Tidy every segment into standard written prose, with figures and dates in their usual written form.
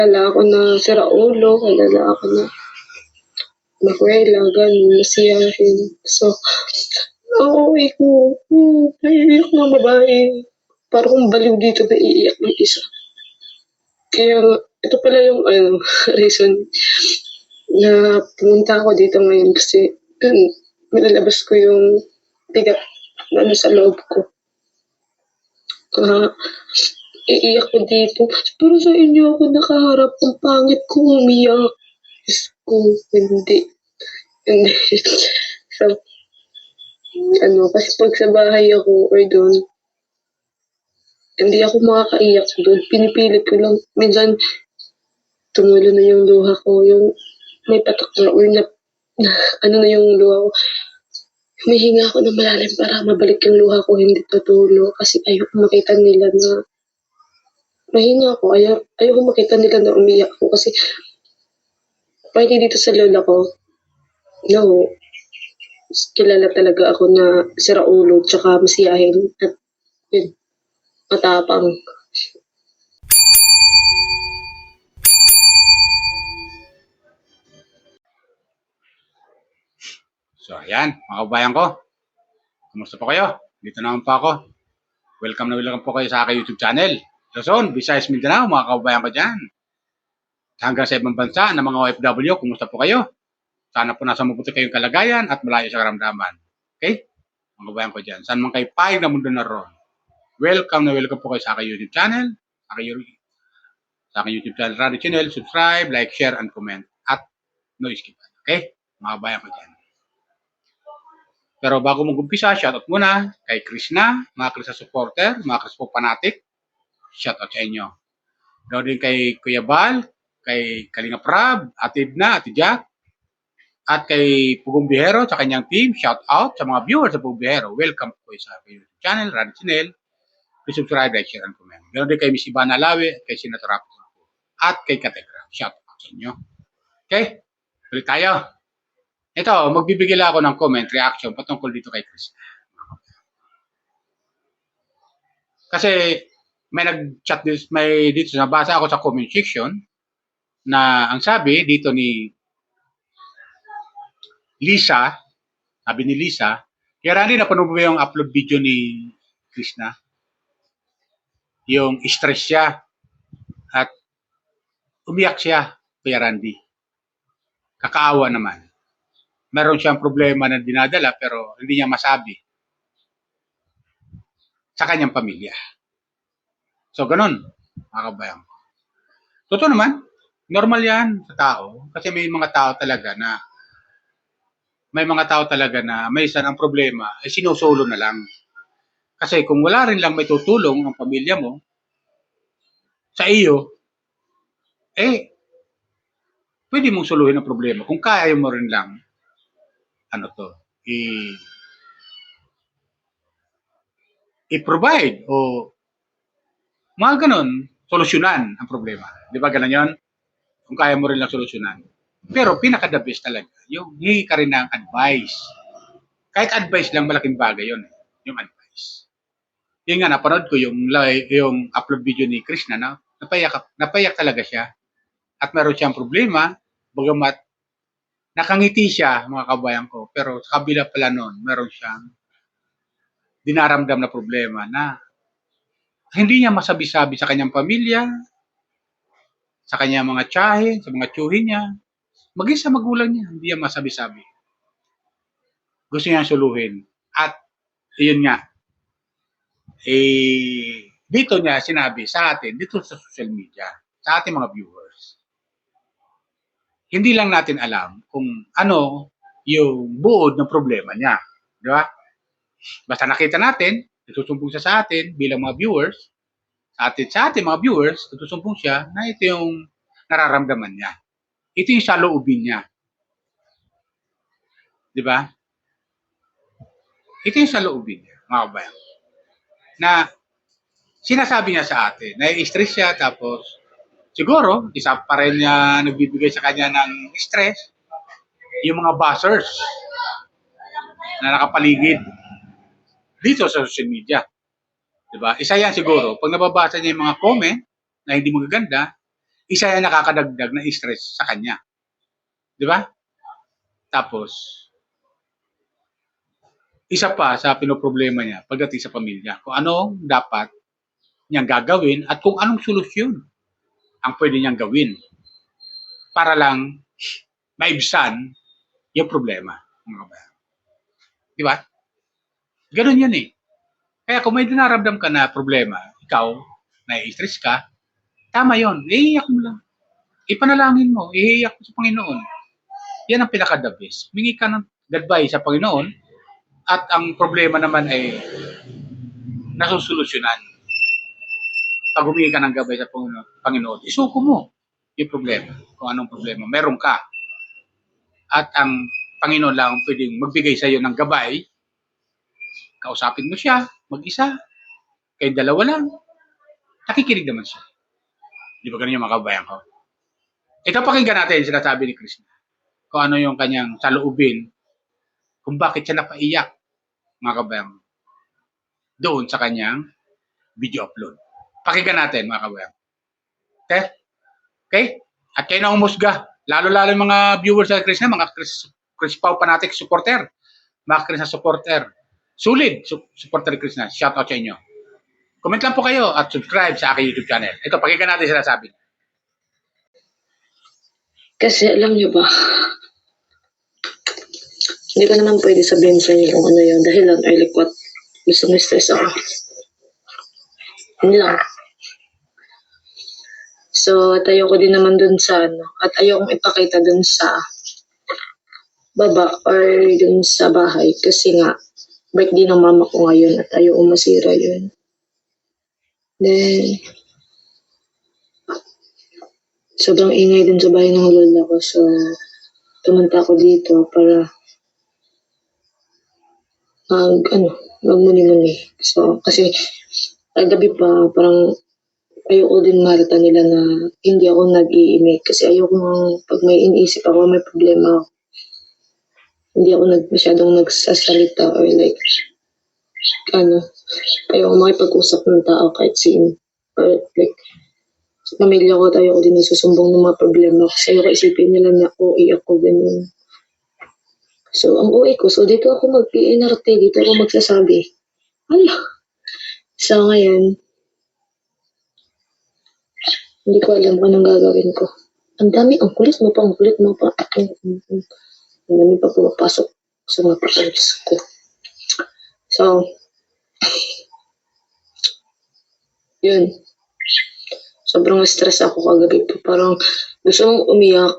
kilala ako na sira ulo, kilala ako na makwela, ganun, masiyahin. So, nauuwi ko, naiiyak ng babae. Parang kung baliw dito na iiyak ng isa. Kaya ito pala yung reason na pumunta ako dito ngayon kasi nilalabas ko yung bigat na sa loob ko. Iiyak ko dito. Pero sa inyo ako nakaharap. Ang pangit ko umiyak. Diyos ko, hindi. Hindi. So, kasi pag sa bahay ako or doon, hindi ako makakaiyak doon. Pinipilit ko lang. Minsan, tumulo na yung luha ko. Yung may patak na or na yung luha ko. Humihinga ako ng malalim para mabalik yung luha ko, hindi tutulo. Kasi ayoko makita nila na mahinga ako. Ayoko makita nila na umiyak ko. Kasi pwede dito sa lola ko, no, kilala talaga ako na sira ulo tsaka masiyahin at yun, matapang. So, ayan, mga kabayan ko. Kumusta po kayo? Dito naman po ako. Welcome po kayo sa aking YouTube channel. Luzon, Visayas, Mindanao, mga kabayan ko dyan. Hanggang sa ibang bansa na mga OFW, kumusta po kayo? Sana po nasa mabuti kayong kalagayan at malayo sa karamdaman. Okay? Mga kabayan ko dyan. Saan man kayo payag na mundo na ron. Welcome po kayo sa aking YouTube channel. Sa aking YouTube channel, Radio Channel. Subscribe, like, share, and comment. At no skip. Okay? Mga kabayan ko dyan. Pero bago mag-umpisa, shoutout muna kay Krishna, mga Krishna supporter, mga Krishna fanatic. Shoutout sa inyo. Gawin din kay Kuya Bal, kay Kalinga Prab, Ate Edna, Ate Jack, at kay Pugong Bihero sa kanyang team. Shoutout sa mga viewers sa Pugong Bihero. Welcome po sa YouTube channel, Radio Channel. Please subscribe, like, share, and comment. Gawin din kay Miss Ivana Lawe, kay Senator Rapo, at kay Kategra. Shoutout sa inyo. Okay? Tuloy tayo. Ito, magbibigay lang ako ng comment, reaction patungkol dito kay Chris. Kasi may nag-chat dito, nabasa ako sa comment section na ang sabi dito ni Lisa, sabi ni Lisa, kaya Randy, napanood mo yung upload video ni Krishna? Yung stress siya at umiyak siya, kaya Randy. Kakaawa naman. Meron siyang problema na dinadala pero hindi niya masabi sa kanyang pamilya. So, ganun, mga kabayan. Totoo naman, normal yan sa tao kasi may mga tao talaga na may isa ang problema ay sinusolo na lang. Kasi kung wala rin lang may tutulong ang pamilya mo sa iyo, pwede mong soluhin ang problema kung kaya mo rin lang i-provide o mga ganun, solusyonan ang problema. Di ba ganun yun? Kung kaya mo rin lang solusyonan. Pero pinaka-the best talaga, yung hingi ka rin ng advice. Kahit advice lang, malaking bagay yun. Yung advice. Yung nga, napanood ko yung upload video ni Krishna, na napayak talaga siya. At meron siyang problema, bagamat nakangiti siya, mga kabayan ko. Pero sa kabila pala nun, meron siyang dinaramdam na problema na hindi niya masabi-sabi sa kanyang pamilya, sa kanyang mga tiyahin, sa mga tiyuhin niya, maging sa magulang niya, hindi niya masabi-sabi. Gusto niya suluhin. At yun nga, dito niya sinabi sa atin, dito sa social media, sa ating mga viewers, hindi lang natin alam kung ano yung buod ng problema niya. Di ba? Basta nakita natin, itusumbong siya sa atin bilang mga viewers, sa ating mga viewers, itusumbong siya na ito yung nararamdaman niya. Ito yung saloobin niya. Di ba? Ito yung saloobin niya, mga kabayan. Na sinasabi niya sa atin, na-stress siya, tapos siguro, isa pa rin niya nagbibigay sa kanya ng stress, yung mga buzzers na nakapaligid dito sa social media. Diba? Isa yan siguro. Pag nababasa niya yung mga comment na hindi magaganda, isa yan nakakadagdag na stress sa kanya. Di ba? Tapos, isa pa sa pinoproblema niya pagdating sa pamilya, kung ano dapat niyang gagawin at kung anong solusyon ang pwede niyang gawin para lang maibsan yung problema. Mga kabayan. Di ba? Ganun yun eh. Kaya kung may dinaramdam ka na problema, ikaw, nai-stress ka, tama yun. Iiyak mo lang. Ipanalangin mo. Iiyak mo sa Panginoon. Yan ang pinaka-the best. Humingi ka ng advice sa Panginoon at ang problema naman ay nasusolusyonan. Pag humingi ka ng gabay sa Panginoon, isuko mo yung problema. Kung anong problema. Meron ka. At ang Panginoon lang pwedeng magbigay sa iyo ng gabay. Kausapin mo siya, mag-isa. Kaya dalawa lang. Nakikinig naman siya. Di ba ganun yung mga kabayan ko? Ito pakinggan natin sinasabi ni Krishna. Kung ano yung kanyang saloobin. Kung bakit siya napaiyak, mga kabayan ko. Doon sa kanyang video upload. Pakinggan natin, mga kabayan. Okay? Okay? At kayo na umusga. Lalo-lalo yung mga viewers sa Krishna, mga Chris Pao Fanatic supporter. Mga Krishna supporter. Sulit supporter ni Krishna. Shout out sa inyo. Comment lang po kayo at subscribe sa aking YouTube channel. Ito, pakinggan natin sinasabi. Kasi alam niyo ba, hindi ko naman pwede sabihin sa inyo kung ano yun. Dahil lang, I like what gusto mo stress ako. Hindi lang. So, at ayoko din naman dun sa ano. At ayokong ipakita dun sa baba or dun sa bahay. Kasi nga, birthday ng mama ko ngayon at ayoko masira yun. Then, sobrang ingay din sa bahay ng lola ko. So, pumunta ako dito para magmuni-muni. So, kasi gabi pa, parang ayoko din marita nila na hindi ako nag-iimik. Kasi ayoko pag may iniisip ako, may problema ako. Hindi ako masyadong nagsasalita or like, ayoko makipag-usap ng tao kahit sino. Or like, sa pamilya ko, ayoko din nagsusumbong ng mga problema. Kasi ayoko isipin nila na OA ako, ganun. So, ang OA ko, so dito ako mag-PNRT, dito ako magsasabi. Hala. So, ngayon, hindi ko alam kung anong gagawin ko. Ang dami, ang kulit mo pa. Ang dami pa pumapasok sa mga packages ko. So, yun. Sobrang stress ako kagabi po. Parang gusto kong umiyak.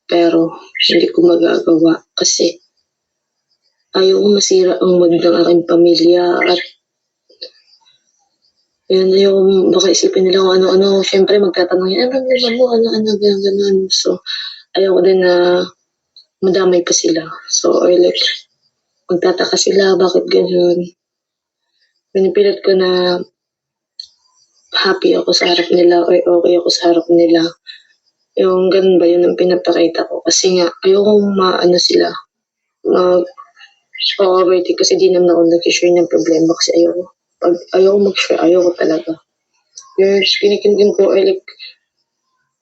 Pero hindi ko magagawa kasi ayaw ko masira ang mood ng aking pamilya at yun, ayaw ko baka isipin nila kung ano-ano. Siyempre magtatanong yan, ganun. So, ayaw ko din na madamay pa sila. So, or like, magtataka sila, bakit ganun. Pinipilit ko na happy ako sa harap nila or okay ako sa harap nila. Yung ganun ba yun ang pinapakita ko. Kasi nga, ayokong sila. Overtake kasi di naman ako nag-share ng problema kasi ayoko mag-share. Ayoko talaga. Yung kinikintin ko ay like,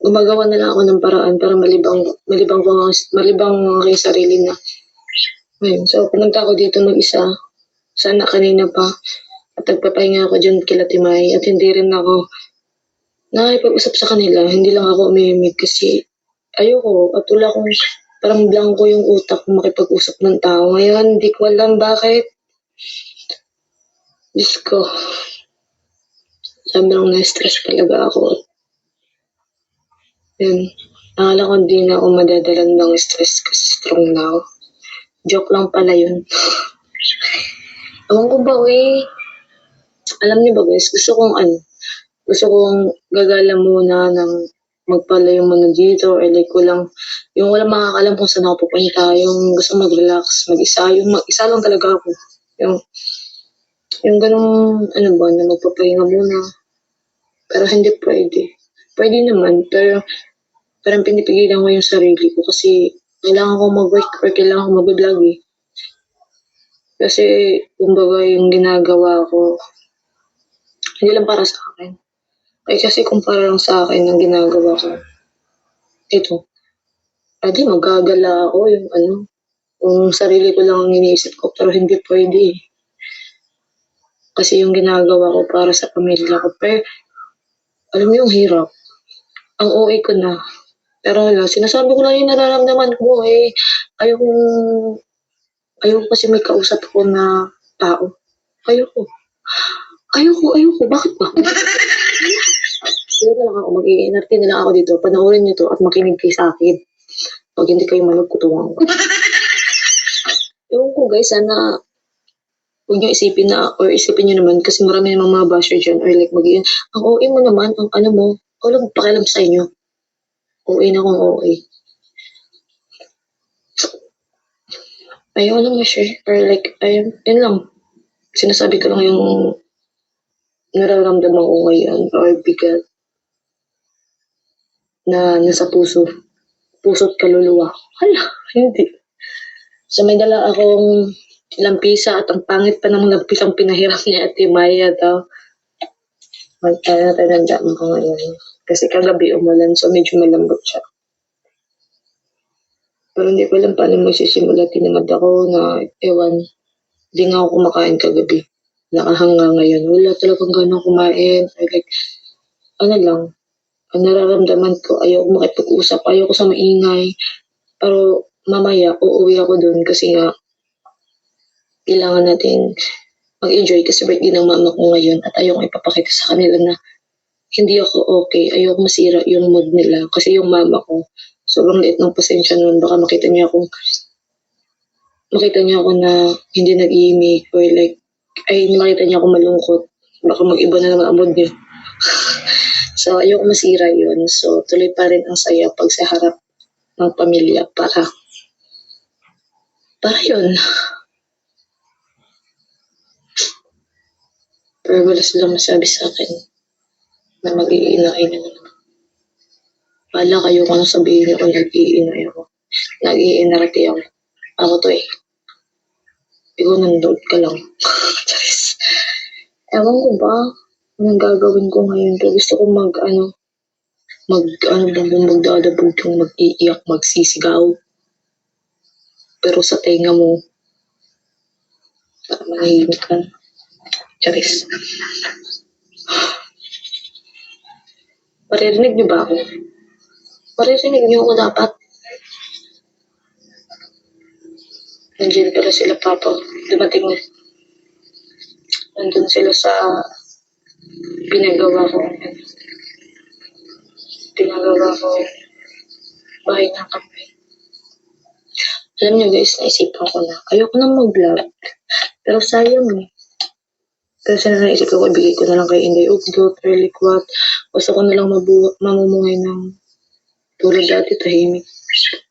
gumagawa na lang ako ng paraan para malibang ang aking sarili na. Ayun. So, pumunta ako dito mag-isa. Sana kanina pa. At nagpapahinga ako dyan kila Timay. At hindi rin ako nakipag-usap sa kanila. Hindi lang ako umimik kasi ayoko. At wala akong parang blanco yung utak kung makipag-usap ng tao. Ngayon, hindi ko alam bakit. Diyos ko. Sobrang na-stress talaga ako. Yun. Akala ko hindi na ako madadalan ng stress kasi strong na ako. Joke lang pala yun. Ewan ko ba, alam niyo ba guys, gusto kong gagala muna ng magpalayo muna dito or like yung walang makakalam kung saan ako pupunta, yung gusto mag-relax, mag-isa, yung mag-isa lang talaga ako. Yung ganong, na magpapahinga muna. Pero hindi pwede. Pwede naman, pero parang pinipigilan ko yung sarili ko kasi kailangan ko mag-work or kailangan ko mag-vlog eh. Kasi, kumbaga yung ginagawa ko, hindi lang para sa akin. Ay kasi kumpara lang sa akin ang ginagawa ko. Ito, adi magagala ako yung ano, kung sarili ko lang ang iniisip ko pero hindi pwede eh. Kasi yung ginagawa ko para sa pamilya ko. Pero alam mo yung hirap, ang OA ko na. Pero wala, sinasabi ko lang yung nararamdaman ko eh. Ayokong, ayoko kasi may kausap ko na tao. Ayoko. Ayoko. Bakit ba? Sige na lang ako, mag-i-inarte na lang ako dito. Panoorin niyo to at makinig kayo sa akin. Pag hindi kayo manood, kutuwang ko. Ewan ko guys, sana huwag niyo isipin na, or isipin niyo naman, kasi marami namang mga basher dyan, or like ang OA mo naman, ang ano mo, walang pakialam sa inyo. OA na kung OA. Ayaw lang ma-share, or like, ayun, yun lang. Sinasabi ko lang yung nararamdaman ko ngayon, or bigat na nasa puso't kaluluwa. Hala, hindi. So may dala akong lampisa at ang pangit pa ng lampisang pinahiram ni Ate Maya daw. Tandaan ko ngayon. Kasi kagabi umulan so medyo malambot siya. Pero hindi ko alam paano magsisimula. Tinamad ako na ewan. Hindi nga ako kumakain kagabi. Nakahanga ngayon. Wala talagang gano'ng kumain. Or like, ano lang. Ang nararamdaman ko, ayaw makipag-usap. Ayaw ko sa maingay. Pero mamaya, uuwi ako dun kasi nga kailangan natin mag-enjoy kasi birthday ng mama ko ngayon at ayaw ko ipapakita sa kanila na hindi ako okay. Ayaw ko masira yung mood nila kasi yung mama ko, sobrang liit ng pasensya nun. Baka makita niya ako na hindi nag-iimik or like, ay makita niya ako malungkot. Baka mag-iba na naman ang mood niya. So, ayaw ko masira yun. So, tuloy pa rin ang saya pag sa harap ng pamilya para yun. Pero wala silang masabi sa akin na mag-iinay na naman. Wala kayo kung ano sabihin niyo kung nag-iinay ako. Nag-iinarate ako. Ako to eh. Ikaw nandun ka lang. Charis. Ewan ko ba? Anong gagawin ko ngayon? Pero gusto ko magdadabog yung mag-iiyak, magsisigaw. Pero sa tenga mo, para manahimik ka. Charis. Maririnig niyo ba ako? Maririnig niyo ako dapat. Nandiyan pala sila papa. Dumating na. Nandun sila sa pinagawa ko. Bahay ng kape. Alam niyo guys, naisipan ko na. Ayoko na mag-vlog. Pero sayang eh. Kasi naisip ko, ibigay ko na lang kay Inday Ugdot, or like what. Gusto ko na lang mamumuhay ng tulad dati, tahimik.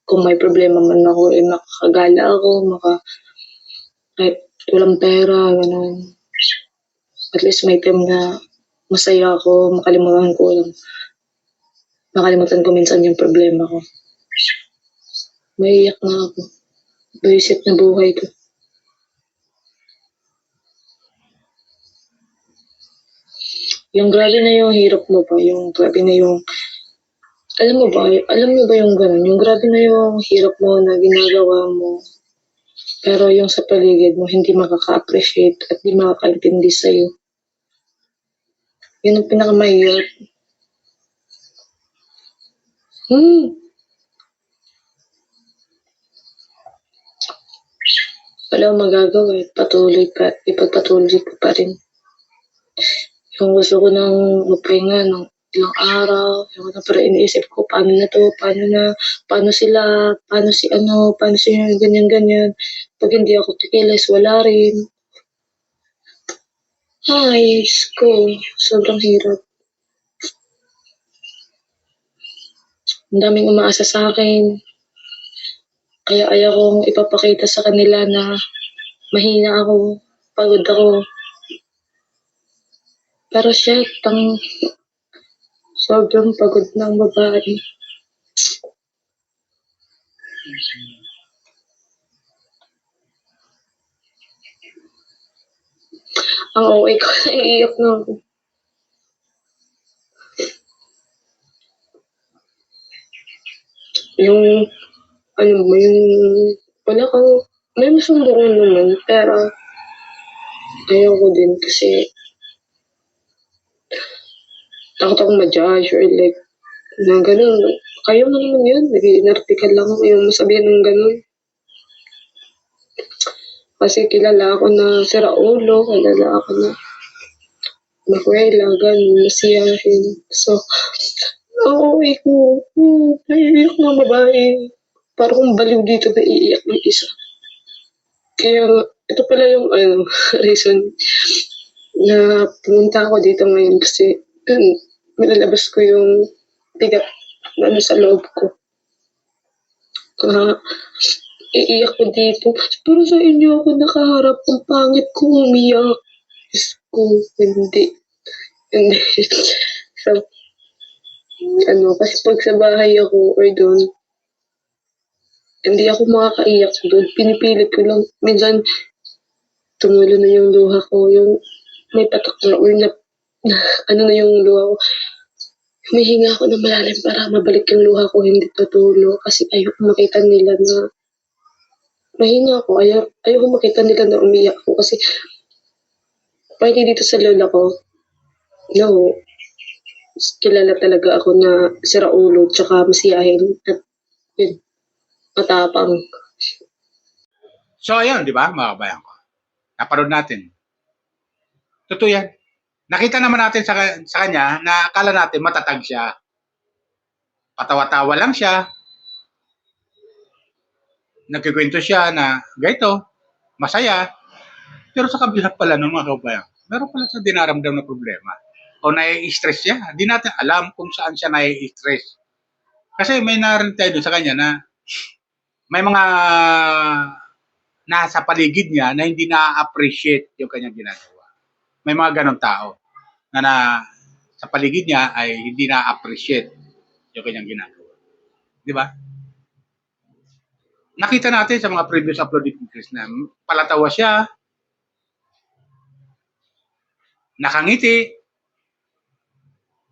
Kung may problema man ako, eh makakagala ako, kahit walang pera, gano'n. At least may time na masaya ako, makalimutan ko minsan yung problema ko. Maiiyak na ako. Buisit na buhay ko. Yung grabe na yung hirap mo ba, yung grabe na yung, alam mo ba yung gano'n, yung grabe na yung hirap mo na ginagawa mo, pero yung sa paligid mo hindi makaka-appreciate at hindi makaka-intindi sa'yo. Yun ang pinakamahirap. Wala akong magagawa eh. Ipagpatuloy ko pa rin. Yung gusto ko nang magpahinga ng ilang araw, pero iniisip ko, paano na to, paano sila, paano si ganyan. Pag hindi ako tikilis, wala rin. Ay, ko, sobrang hirap. Ang daming umaasa sa akin. Kaya ayaw kong ipapakita sa kanila na mahina ako, pagod ako. Pero shit, sobrang pagod ng babae. Ang OA ko, naiiyak na ako. yung, ano mo, yung, wala kang, may masumbungan naman, pero ayoko din kasi takot akong ma-judge or like, na gano'n. Kaya mo naman yun, nag-i-inarticle lang ako, ayaw mo sabihin ng gano'n. Kasi kilala ako na sira ulo, kilala ako na makwela, gano'n, masiyahin. So, ako, naiiyak mga babae. Parang kung baliw dito na iiyak ng isa. Kaya ito pala yung reason na pumunta ako dito ngayon kasi nilalabas ko yung bigat na ano sa loob ko. Ah, iiyak ko dito. Pero sa inyo ako nakaharap, ang pangit ko umiyak. Diyos ko, hindi. Hindi. So, kasi pag sa bahay ako or doon, hindi ako makakaiyak doon. Pinipilit ko lang. Minsan, tumulo na yung luha ko. Yung may patak na or ano na yung luha ko. Humihinga ako ng malalim para mabalik yung luha ko, hindi tutulo. Kasi ayoko makita nila na mahinga ako. Ayoko makita nila na umiyak ko. Kasi pwede dito sa lola ko, no, kilala talaga ako na sira ulo tsaka masiyahin at yun, matapang. So, ayun, di ba, mga kabayan ko? Napanood natin. Totoo yan. Nakita naman natin sa kanya na akala natin matatag siya. Patawa-tawa lang siya. Nagkikwento siya na ganito, masaya. Pero sa kabila pala ng mga kabayan, meron pala siya dinaramdam na problema. O nai-stress siya. Di natin alam kung saan siya nai-stress. Kasi may narinig tayo sa kanya na may mga nasa paligid niya na hindi na-appreciate yung kanyang ginagawa. May mga ganong tao na sa paligid niya ay hindi na-appreciate yung kanyang ginagawa. Di ba? Nakita natin sa mga previous upload ni Chris na palatawa siya, nakangiti,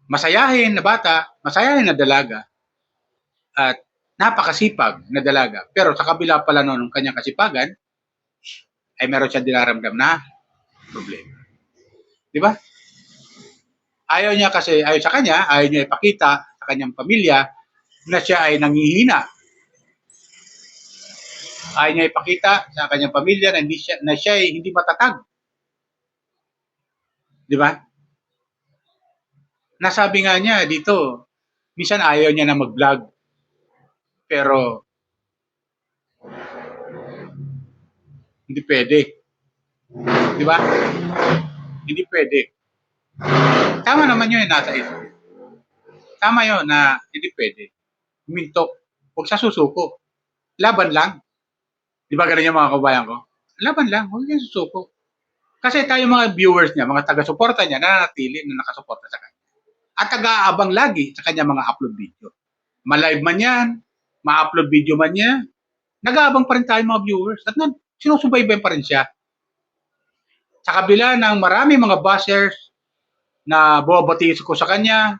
masayahin na bata, masayahin na dalaga, at napakasipag na dalaga. Pero sa kabila pala noon ng kanyang kasipagan, ay meron siya dinaramdam na problema. Di ba? Ayaw sa kanya, ayaw niya ipakita sa kanyang pamilya na siya ay nanghihina. Ayaw niya ipakita sa kanyang pamilya na siya ay hindi matatag. Di ba? Nasabi nga niya dito, minsan ayaw niya na mag-vlog. Pero hindi pwede. Di ba? Hindi pwede. Tama naman yun nasa isip. Tama yun na hindi pwede. Minto. Huwag sa susuko. Laban lang. Di ba ganun yung mga kabayan ko? Laban lang. Huwag yung susuko. Kasi tayo mga viewers niya, mga taga-suporta niya, nananatili na nakasuporta sa kanya. At taga-aabang lagi sa kanya mga upload video. Ma-live man yan, ma-upload video man niya, nag-aabang pa rin tayo mga viewers. At sinusubaybayan pa rin siya. Sa kabila ng marami mga bashers na buwabatiis ko sa kanya,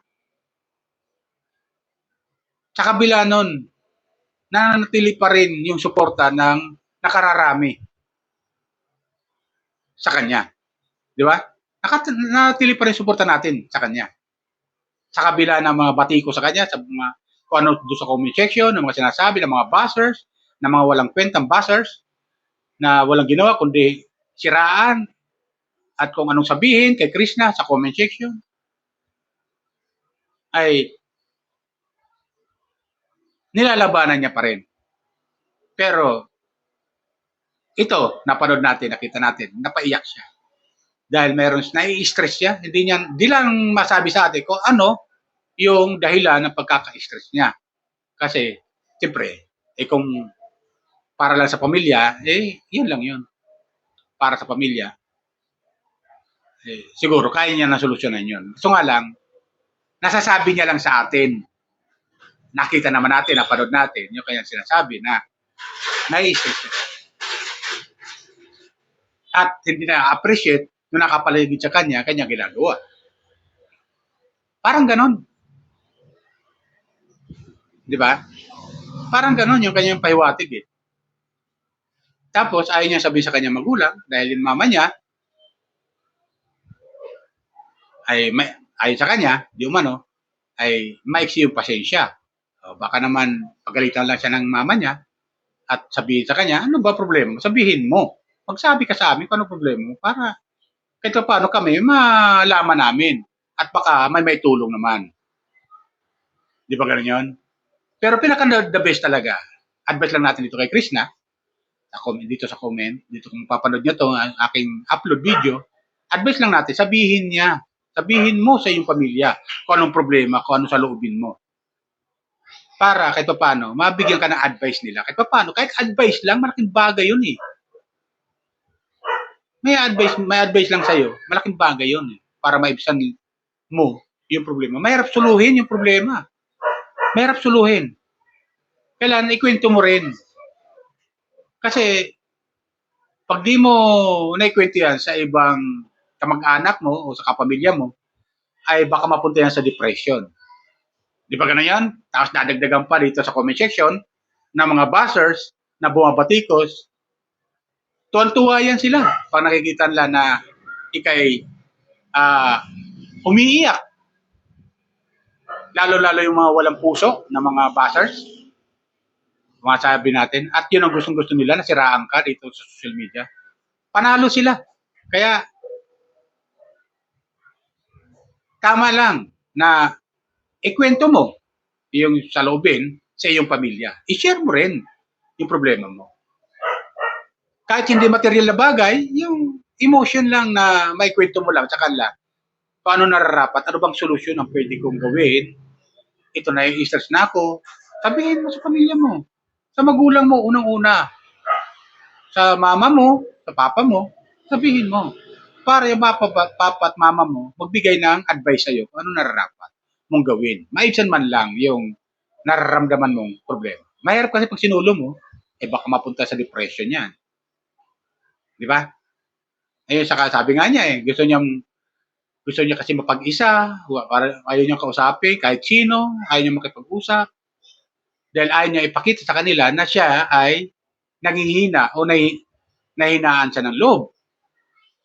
sa kabila nun, nananatili pa rin yung suporta ng nakararami sa kanya. Di ba? Nananatili pa rin suporta natin sa kanya. Sa kabila ng mga batiko sa kanya, sa mga kung ano doon sa comment section, ng mga sinasabi ng mga bashers, ng mga walang kwentang bashers, na walang ginawa kundi siraan at kung anong sabihin kay Krishna sa comment section, ay nilalabanan niya pa rin. Pero ito, napanood natin, nakita natin, napaiyak siya. Dahil nai-stress siya, hindi lang masabi sa atin kung ano yung dahilan ng pagkaka-stress niya. Kasi, siyempre, kung para lang sa pamilya, yun lang yun. Para sa pamilya, siguro kaya niya na solusyonan yun. So nga lang, nasasabi niya lang sa atin. Nakita naman natin, napanood natin, yung kanyang sinasabi na nai-stress siya. At hindi na-appreciate nung nakapaligid sa kanya ginagawa. Parang ganon. Di ba? Parang ganon yung kanyang pahiwatig eh. Tapos ayaw niya sabihin sa kanyang magulang dahil yung mama niya ay ayon sa kanya, di umano, ay maiksi yung pasensya. O, baka naman pagalitan lang siya ng mama niya at sabihin sa kanya, ano ba problema mo? Sabihin mo. Magsabi ka sa amin kung ano problema mo para kahit paano kami malaman namin at baka may tulong naman. Di ba ganun yun? Pero pinaka the best talaga, advice lang natin dito kay Krishna, dito sa comment, dito kung mapapanood nyo to, ang aking upload video, advice lang natin, sabihin niya, sabihin mo sa iyong pamilya kung anong problema, kung ano sa loobin mo. Para kahit paano, mabigyan ka ng advice nila. Kahit paano, kahit advice lang, malaking bagay yun eh. May advice lang sa'yo, malaking bagay yun eh. Para maibsan mo yung problema. Mahirap suluhin yung problema. Mahirap suluhin. Kailangan ikwento mo rin. Kasi, pag di mo naikwento yan sa ibang kamag-anak mo o sa kapamilya mo, ay baka mapunta yan sa depression. Di ba ganun yan? Tapos nadagdagan pa dito sa comment section ng mga buzzers na bumabatikos. Tuwan-tuwa yan sila pag nakikita nila na ikay umiiyak. Lalo-lalo yung mga walang puso na mga buzzers. Mga sabi natin. At yun ang gustong-gusto nila na siraan ka dito sa social media. Panalo sila. Kaya, tama lang na ikwento mo yung saloobin sa iyong pamilya. I-share mo rin yung problema mo. Kahit hindi material na bagay, yung emotion lang na maikwento mo lang sa kanila. Paano nararapat? Ano bang solusyon ang pwede kong gawin? Ito na yung stress na ako. Sabihin mo sa pamilya mo. Sa magulang mo, unang-una. Sa mama mo, sa papa mo, sabihin mo. Para yung papa at mama mo, magbigay ng advice sa'yo kung ano nararapat mong gawin. Maibsan man lang yung nararamdaman mong problema. Mahirap kasi pag sinulo mo, baka mapunta sa depression yan. Di ba? Saka sabi nga niya gusto niya kasi mapag-isa, ayaw niya kausapin kahit sino, ayaw niya makipag-usap. Dahil ayaw niya ipakita sa kanila na siya ay nangihina o nahinaan siya ng loob.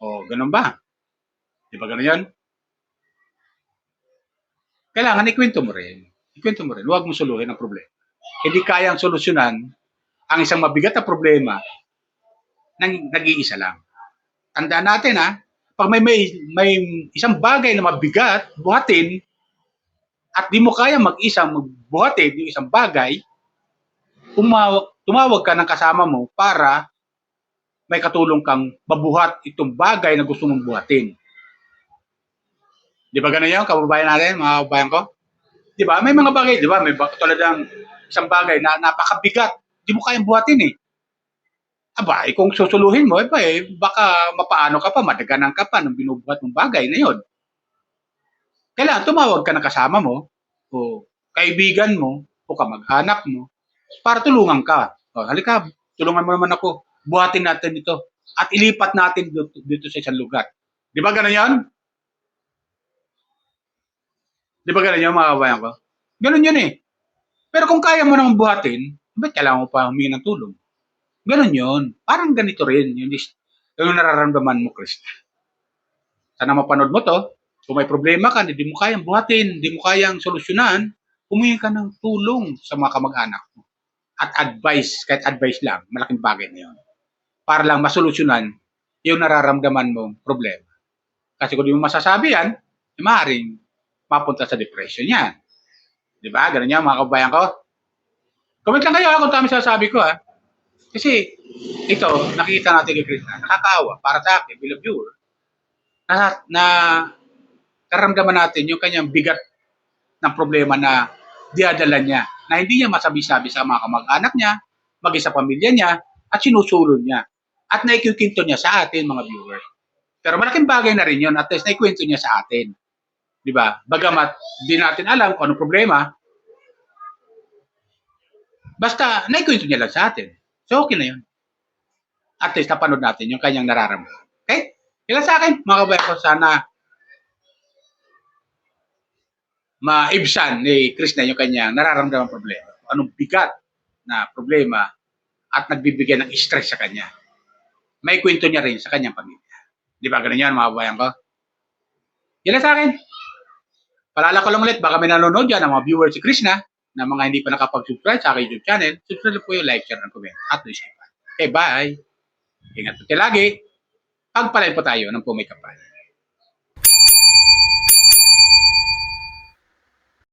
O, ganun ba? Di ba ganun yan? Kailangan ikwento mo rin. Ikwento mo rin. Huwag mo suluhin ang problema. Hindi kayang solusyonan ang isang mabigat na problema ng nag-iisa lang. Tandaan natin pag may isang bagay na mabigat, buhatin, at di mo kaya mag-isa magbuhatin yung isang bagay, tumawag ka ng kasama mo para may katulong kang mabuhat itong bagay na gusto mong buhatin. Di ba ganun yun, kababayan natin, mga kababayan ko? Di ba? May mga bagay, di ba? May tulad ng isang bagay na napakabigat, di mo kayang buhatin eh. Aba, kung susuluhin mo, baka mapaano ka pa, madaganan ka pa ng binubuhat mong bagay na yun. Kailangan tumawag ka ng kasama mo, o kaibigan mo, o kamag-anak mo, para tulungan ka. O, halika, tulungan mo naman ako. Buhatin natin ito. At ilipat natin dito sa isang lugar. Di ba ganun yun? Di ba ganun yun, mga kabayan ko? Ganun yun eh. Pero kung kaya mo naman buhatin, ba't kailangan mo pa humingi ng tulong? Ganun yun. Parang ganito rin. Yung nararamdaman mo, Chris. Sana mapanood mo to. Kung may problema ka, hindi mo kayang buhatin, hindi mo kayang solusyonan, humingi ka ng tulong sa mga kamag-anak mo. At advice, kahit advice lang, malaking bagay na yun. Para lang masolusyonan yung nararamdaman mong problema. Kasi kung di mo masasabi yan, maaaring mapunta sa depression yan. Di ba? Ganun yan, mga kabayan ko. Comment lang kayo kung tama sasabi ko Kasi ito, nakikita natin kay Krishna, nakakaawa para sa akin bilang viewer, na karamdaman natin yung kanyang bigat ng problema na diadala niya, na hindi niya masabi-sabi sa mga kamag-anak niya, maging sa pamilya niya, at sinusulod niya. At naikikwento niya sa atin, mga viewers. Pero malaking bagay na rin yun, at least naikwento niya sa atin. Di ba? Bagamat di natin alam kung anong problema, basta naikwento niya lang sa atin. So, okay na yun. At least napanood natin yung kanyang nararamdaman. Okay? Ilan sa akin, mga kabayan ko, sana maibsan ni Krishna yung kanyang nararamdaman problema. Anong bigat na problema at nagbibigay ng stress sa kanya. May kwento niya rin sa kanyang pamilya. Di ba ganun yan, mga kabayan ko? Yan lang sa akin. Paalala ko lang ulit, baka may nanonood dyan ng mga viewers si Krishna na mga hindi pa nakapag-subscribe sa aking YouTube channel. Subscribe po yung like, share, and comment. At no skip. Okay, bye. Ingat po tayo lagi. Pagpalain po tayo ng pumay kapal.